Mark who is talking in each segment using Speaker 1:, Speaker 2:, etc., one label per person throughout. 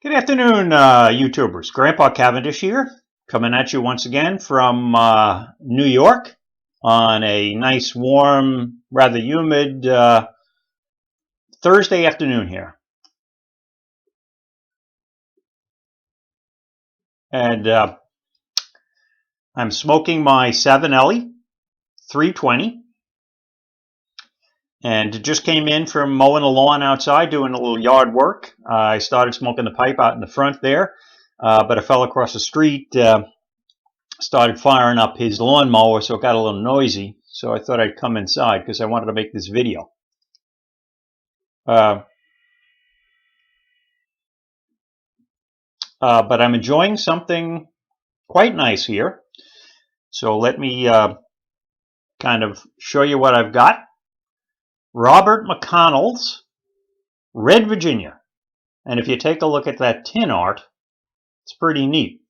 Speaker 1: Good afternoon, YouTubers. Grandpa Cavendish here, coming at you once again from New York on a nice, warm, rather humid Thursday afternoon here. And I'm smoking my Savinelli 320. And just came in from mowing the lawn outside, doing a little yard work. I started smoking the pipe out in the front there, but a fellow across the street started firing up his lawnmower, so it got a little noisy. So I thought I'd come inside because I wanted to make this video. But I'm enjoying something quite nice here. So let me kind of show you what I've got. Robert McConnell's Red Virginia. And if you take a look at that tin art, it's pretty neat.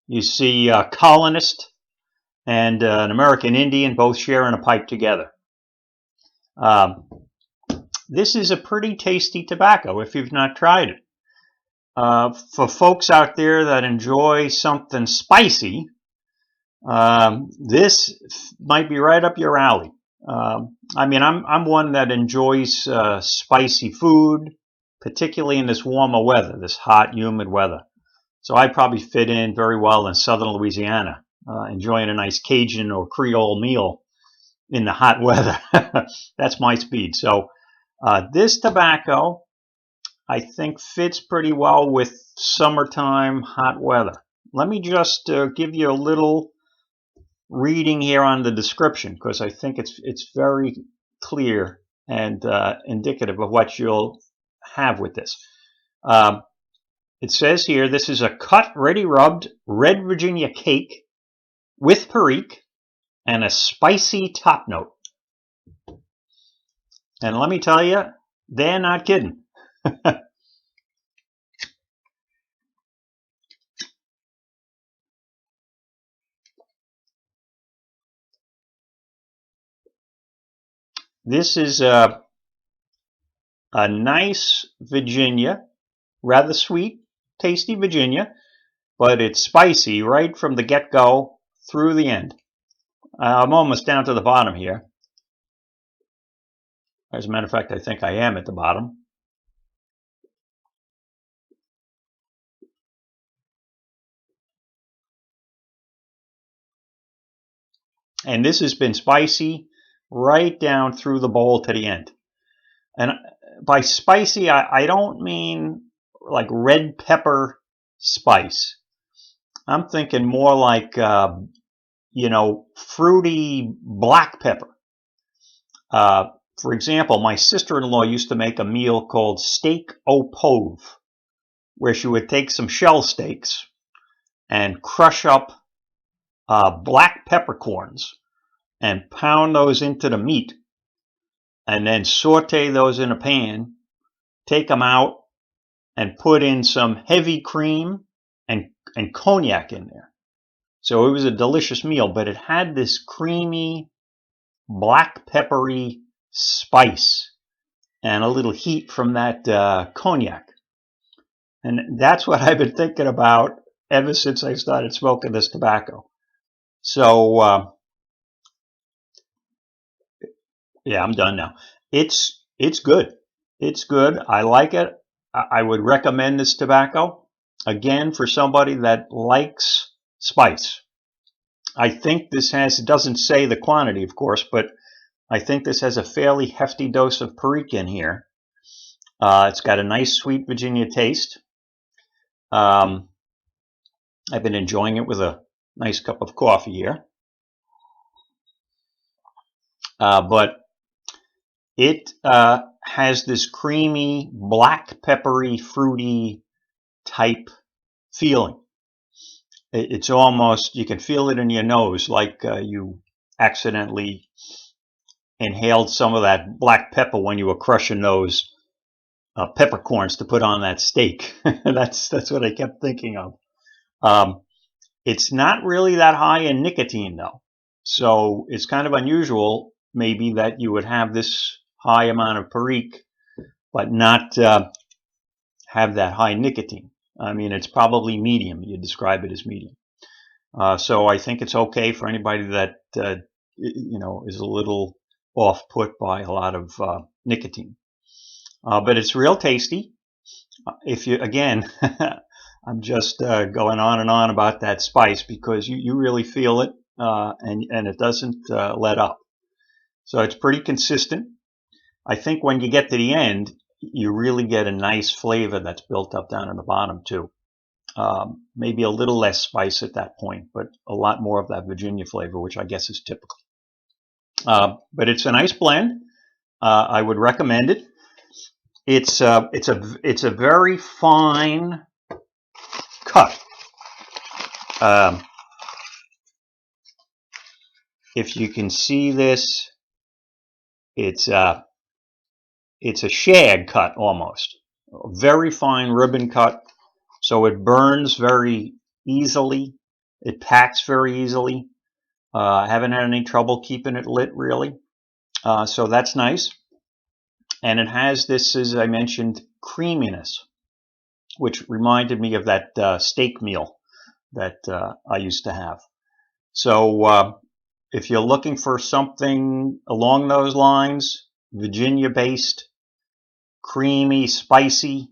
Speaker 1: You see a colonist and an American Indian both sharing a pipe together. This is a pretty tasty tobacco if you've not tried it. For folks out there that enjoy something spicy, this might be right up your alley. I mean, I'm one that enjoys spicy food, particularly in this warmer weather, this hot, humid weather. So I probably fit in very well in southern Louisiana, enjoying a nice Cajun or Creole meal in the hot weather. That's my speed. So this tobacco, I think, fits pretty well with summertime hot weather. Let me just give you a little reading here on the description because I think it's very clear and indicative of what you'll have with this. It says here, this is a cut, ready rubbed Red Virginia cake with perique and a spicy top note. And let me tell you, they're not kidding. This is a nice Virginia, rather sweet, tasty Virginia, but it's spicy right from the get-go through the end. I'm almost down to the bottom here. As a matter of fact, I think I am at the bottom. And this has been spicy right down through the bowl to the end. And by spicy, I don't mean like red pepper spice. I'm thinking more like, fruity black pepper. For example, my sister-in-law used to make a meal called steak au poivre, where she would take some shell steaks and crush up black peppercorns and pound those into the meat and then saute those in a pan, take them out, and put in some heavy cream and cognac in there. So it was a delicious meal, but it had this creamy, black peppery spice and a little heat from that cognac. And that's what I've been thinking about ever since I started smoking this tobacco. So, yeah, I'm done now. It's good. It's good. I like it. I would recommend this tobacco, again, for somebody that likes spice. I think this has, it doesn't say the quantity, of course, but I think this has a fairly hefty dose of perique in here. It's got a nice sweet Virginia taste. I've been enjoying it with a nice cup of coffee here. But it has this creamy, black peppery, fruity type feeling. It's almost, you can feel it in your nose, like you accidentally inhaled some of that black pepper when you were crushing those peppercorns to put on that steak. That's what I kept thinking of. It's not really that high in nicotine, though. So it's kind of unusual, maybe, that you would have this high amount of perique, but not have that high nicotine. I mean, it's probably medium. You describe it as medium. So I think it's okay for anybody that is a little off put by a lot of nicotine. But it's real tasty. If you again, I'm just going on and on about that spice because you really feel it, and it doesn't let up. So it's pretty consistent. I think when you get to the end, you really get a nice flavor that's built up down in the bottom too. Maybe a little less spice at that point, but a lot more of that Virginia flavor, which I guess is typical. But it's a nice blend. I would recommend it. It's a very fine cut. If you can see this, it's a shag cut almost, a very fine ribbon cut. So it burns very easily. It packs very easily. I haven't had any trouble keeping it lit really. So that's nice. And it has this, as I mentioned, creaminess, which reminded me of that steak meal that I used to have. So if you're looking for something along those lines, Virginia-based, creamy, spicy,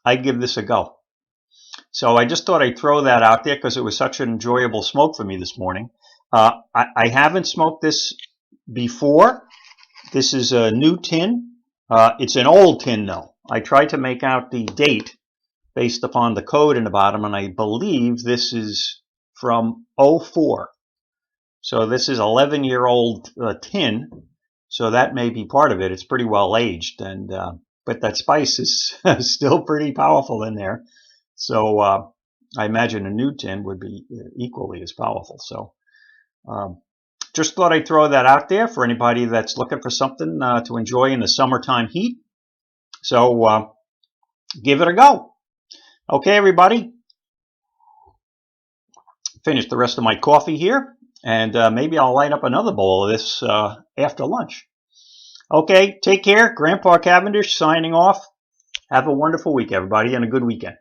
Speaker 1: I'd give this a go. So I just thought I'd throw that out there because it was such an enjoyable smoke for me this morning. I haven't smoked this before. This is a new tin. It's an old tin though. I tried to make out the date based upon the code in the bottom, and I believe this is from 04. So this is 11-year-old tin, so that may be part of it. It's pretty well aged, and but that spice is still pretty powerful in there. So I imagine a new tin would be equally as powerful. So just thought I'd throw that out there for anybody that's looking for something to enjoy in the summertime heat. So give it a go. Okay, everybody. Finish the rest of my coffee here, and maybe I'll light up another bowl of this after lunch. Okay, take care. Grandpa Cavendish signing off. Have a wonderful week, everybody, and a good weekend.